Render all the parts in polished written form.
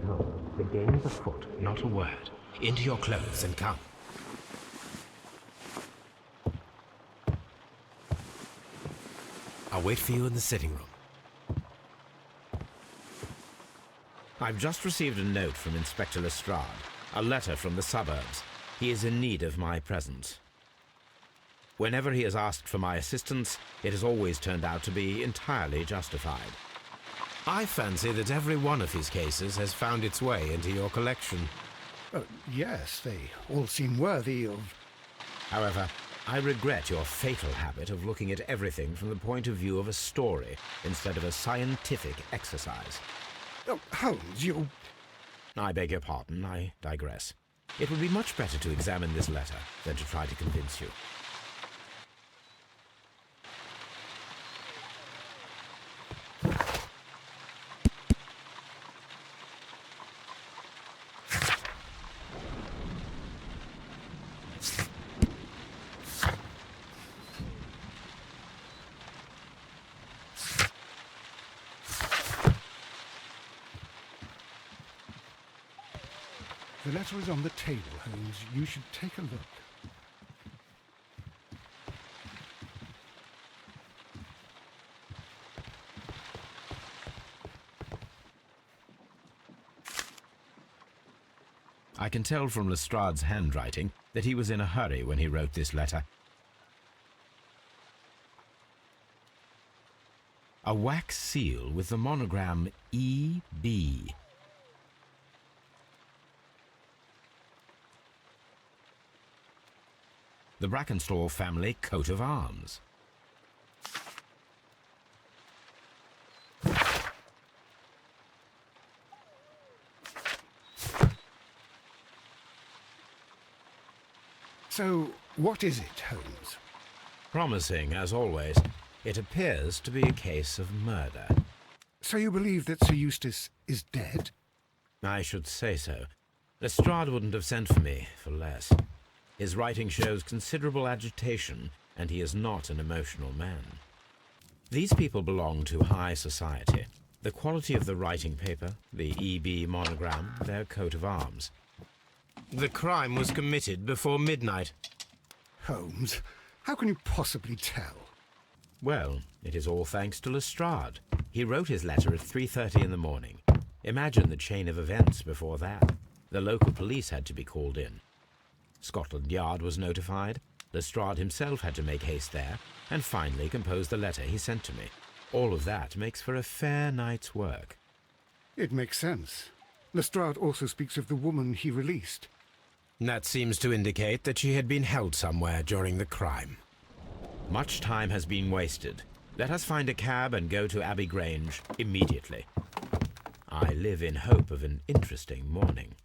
No, the game's afoot. Not a word. Into your clothes and come. I'll wait for you in the sitting room. I've just received a note from Inspector Lestrade, a letter from the suburbs. He is in need of my presence. Whenever he has asked for my assistance, it has always turned out to be entirely justified. I fancy that every one of his cases has found its way into your collection. Yes, they all seem worthy of... However, I regret your fatal habit of looking at everything from the point of view of a story instead of a scientific exercise. Oh, Holmes, you... I beg your pardon, I digress. It would be much better to examine this letter than to try to convince you. The letter is on the table, Holmes. You should take a look. I can tell from Lestrade's handwriting that he was in a hurry when he wrote this letter. A wax seal with the monogram E.B. The Brackenstall family coat of arms. So, what is it, Holmes? Promising, as always. It appears to be a case of murder. So you believe that Sir Eustace is dead? I should say so. Lestrade wouldn't have sent for me for less. His writing shows considerable agitation, and he is not an emotional man. These people belong to high society. The quality of the writing paper, the E.B. monogram, their coat of arms. The crime was committed before midnight. Holmes, how can you possibly tell? Well, it is all thanks to Lestrade. He wrote his letter at 3:30 in the morning. Imagine the chain of events before that. The local police had to be called in. Scotland Yard was notified. Lestrade himself had to make haste there, and finally compose the letter he sent to me. All of that makes for a fair night's work. It makes sense. Lestrade also speaks of the woman he released. That seems to indicate that she had been held somewhere during the crime. Much time has been wasted. Let us find a cab and go to Abbey Grange immediately. I live in hope of an interesting morning.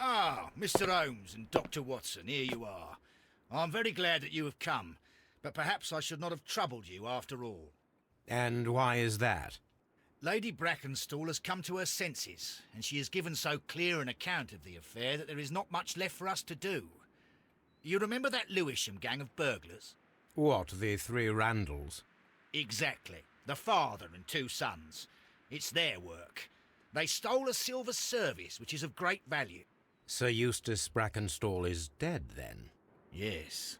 Ah, Mr. Holmes and Dr. Watson, here you are. I'm very glad that you have come, but perhaps I should not have troubled you after all. And why is that? Lady Brackenstall has come to her senses, and she has given so clear an account of the affair that there is not much left for us to do. You remember that Lewisham gang of burglars? What, the three Randalls? Exactly. The father and two sons. It's their work. They stole a silver service, which is of great value. Sir Eustace Brackenstall is dead, then? Yes.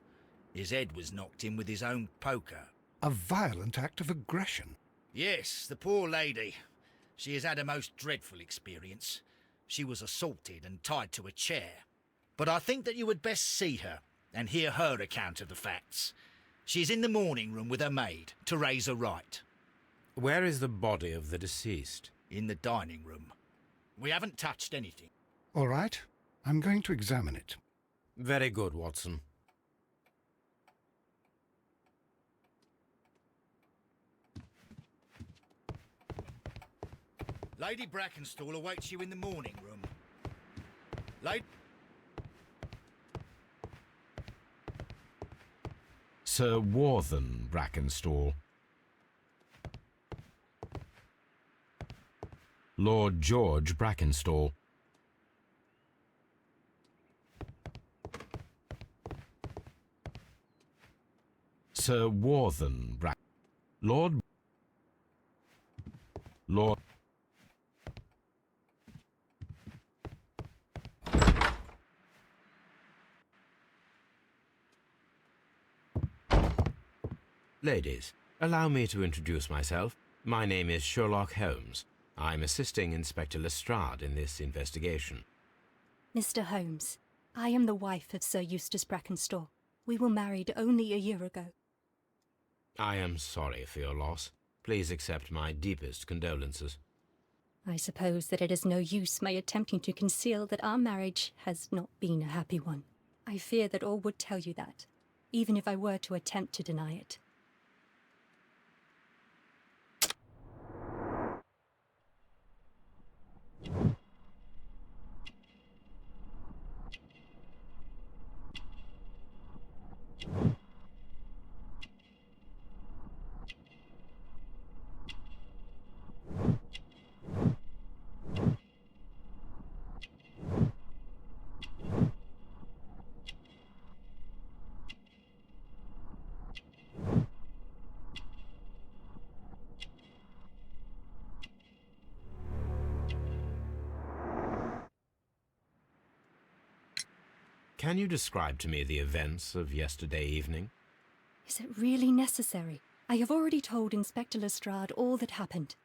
His head was knocked in with his own poker. A violent act of aggression. Yes, the poor lady. She has had a most dreadful experience. She was assaulted and tied to a chair. But I think that you would best see her and hear her account of the facts. She's in the morning room with her maid to raise a right. Where is the body of the deceased? in the dining room. We haven't touched anything. All right. I'm going to examine it. Very good, Watson. Lady Brackenstall awaits you in the morning room. Lady... Sir Warthen Brackenstall. Lord George Brackenstall. Sir Warthen Lord... Ladies, allow me to introduce myself. My name is Sherlock Holmes. I'm assisting Inspector Lestrade in this investigation. Mr. Holmes, I am the wife of Sir Eustace Brackenstall. We were married only a year ago. I am sorry for your loss. Please accept my deepest condolences. I suppose that it is no use my attempting to conceal that our marriage has not been a happy one. I fear that all would tell you that, even if I were to attempt to deny it. Can you describe to me the events of yesterday evening? Is it really necessary? I have already told Inspector Lestrade all that happened.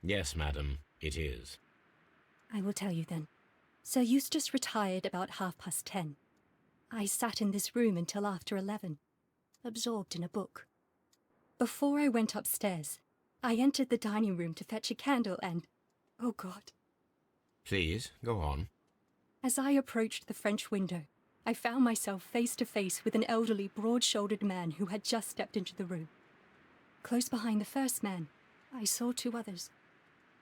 Yes, madam, it is. I will tell you then. Sir Eustace retired about 10:30. I sat in this room until after 11, absorbed in a book. Before I went upstairs, I entered the dining room to fetch a candle and... oh God. Please, go on. As I approached the French window, I found myself face to face with an elderly, broad-shouldered man who had just stepped into the room. Close behind the first man, I saw two others.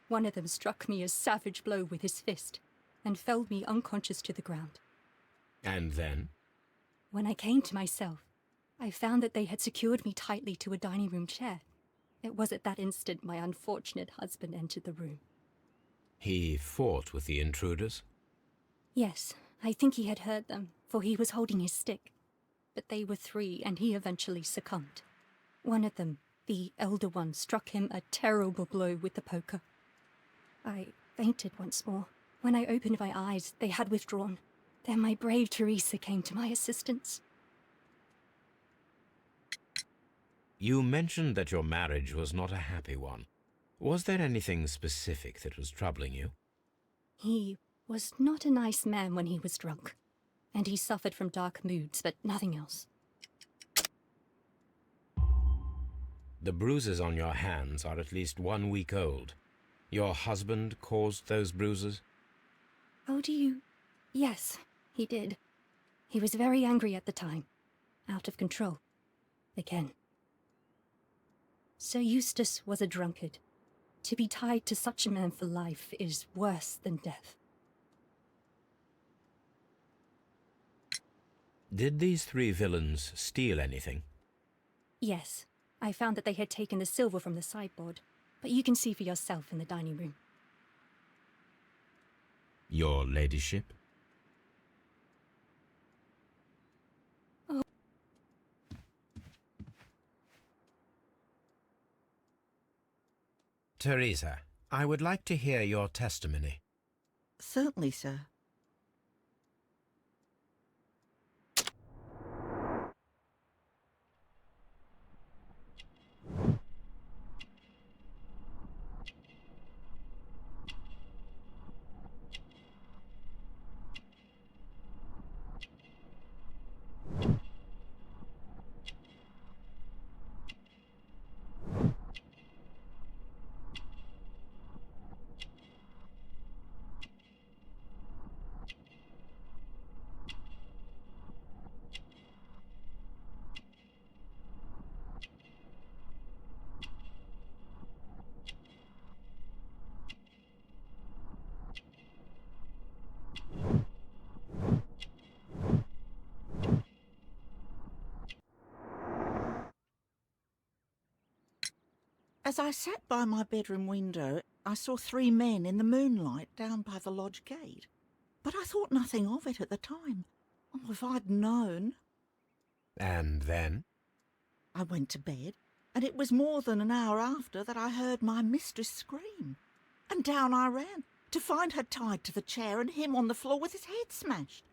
One of them struck me a savage blow with his fist and felled me unconscious to the ground. And then? When I came to myself, I found that they had secured me tightly to a dining room chair. It was at that instant my unfortunate husband entered the room. He fought with the intruders? Yes, I think he had heard them, for he was holding his stick. But they were three, and he eventually succumbed. One of them, the elder one, struck him a terrible blow with the poker. I fainted once more. When I opened my eyes, they had withdrawn. Then my brave Teresa came to my assistance. You mentioned that your marriage was not a happy one. Was there anything specific that was troubling you? He was not a nice man when he was drunk, and he suffered from dark moods, but nothing else. The bruises on your hands are at least 1 week old. Your husband caused those bruises? Oh, do you... Yes, he did. He was very angry at the time. Out of control. Again. Sir Eustace was a drunkard. To be tied to such a man for life is worse than death. Did these three villains steal anything? Yes. I found that they had taken the silver from the sideboard, but you can see for yourself in the dining room. Your ladyship? Oh. Teresa, I would like to hear your testimony. Certainly, sir. As I sat by my bedroom window, I saw 3 men in the moonlight down by the lodge gate. But I thought nothing of it at the time. Oh, if I'd known. And then? I went to bed, and it was more than an hour after that I heard my mistress scream. And down I ran, to find her tied to the chair and him on the floor with his head smashed.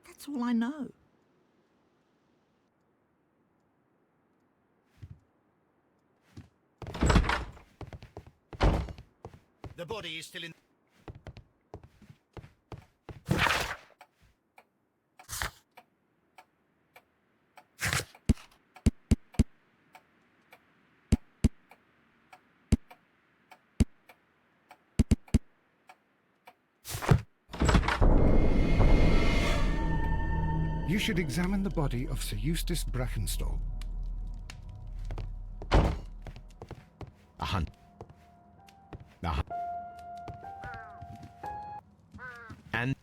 That's all I know. The body is still in... You should examine the body of Sir Eustace Brackenstall. A hunt. And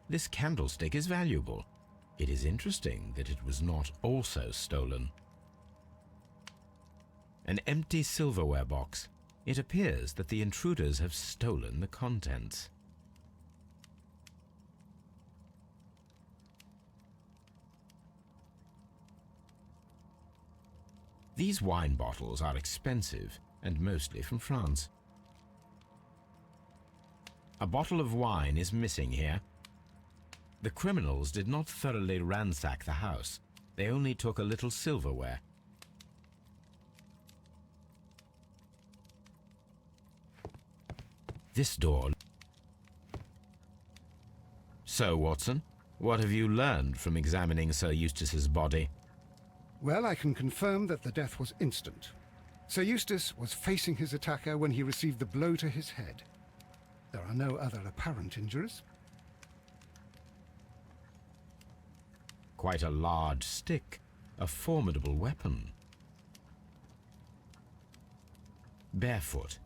this candlestick is valuable. It is interesting that it was not also stolen. An empty silverware box. It appears that the intruders have stolen the contents. These wine bottles are expensive and mostly from France. A bottle of wine is missing here. The criminals did not thoroughly ransack the house. They only took a little silverware. This door. So, Watson, what have you learned from examining Sir Eustace's body? Well, I can confirm that the death was instant. Sir Eustace was facing his attacker when he received the blow to his head. There are no other apparent injuries. Quite a large stick, a formidable weapon. Barefoot,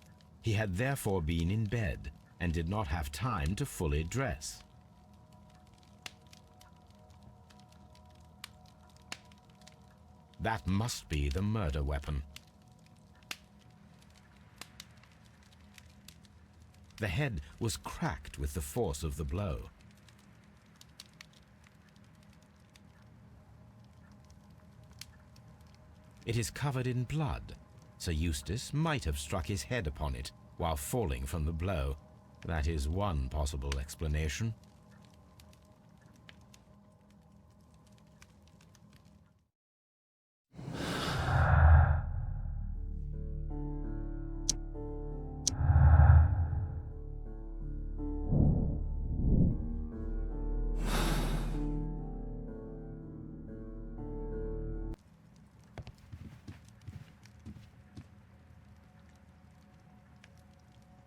he had therefore been in bed and did not have time to fully dress. That must be the murder weapon. The head was cracked with the force of the blow. It is covered in blood. Sir Eustace might have struck his head upon it while falling from the blow. That is one possible explanation.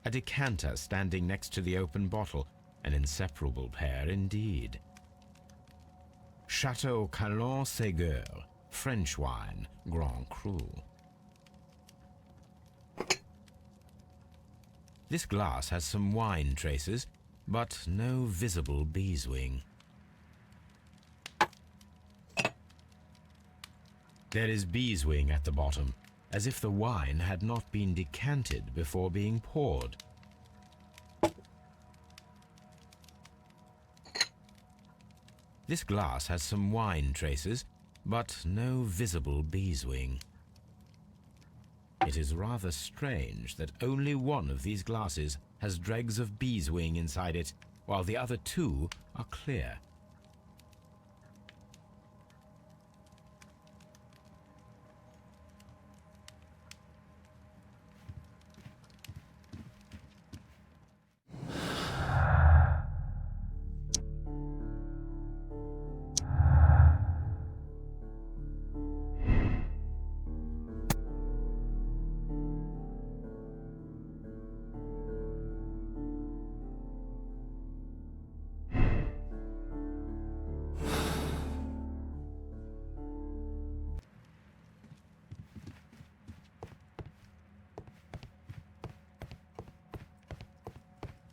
A decanter standing next to the open bottle, an inseparable pair indeed. Chateau Calon Ségur, French wine, Grand Cru. This glass has some wine traces, but no visible beeswing. There is beeswing at the bottom, as if the wine had not been decanted before being poured. This glass has some wine traces, but no visible beeswing. It is rather strange that only one of these glasses has dregs of beeswing inside it, while the other two are clear.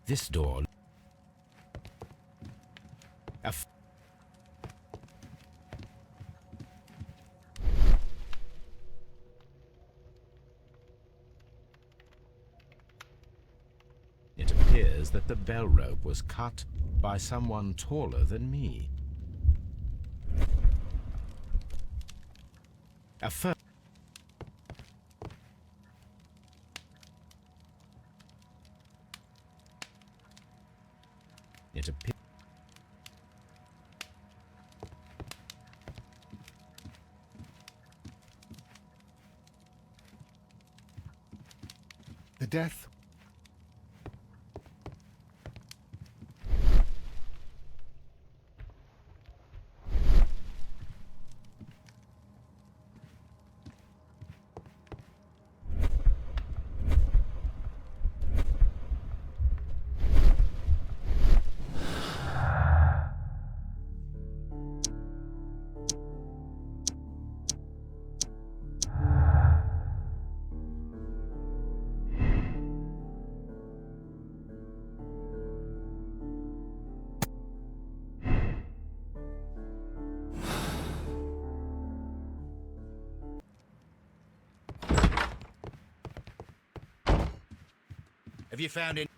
This door. is that the bell rope was cut by someone taller than me. It appears The death Have you found it?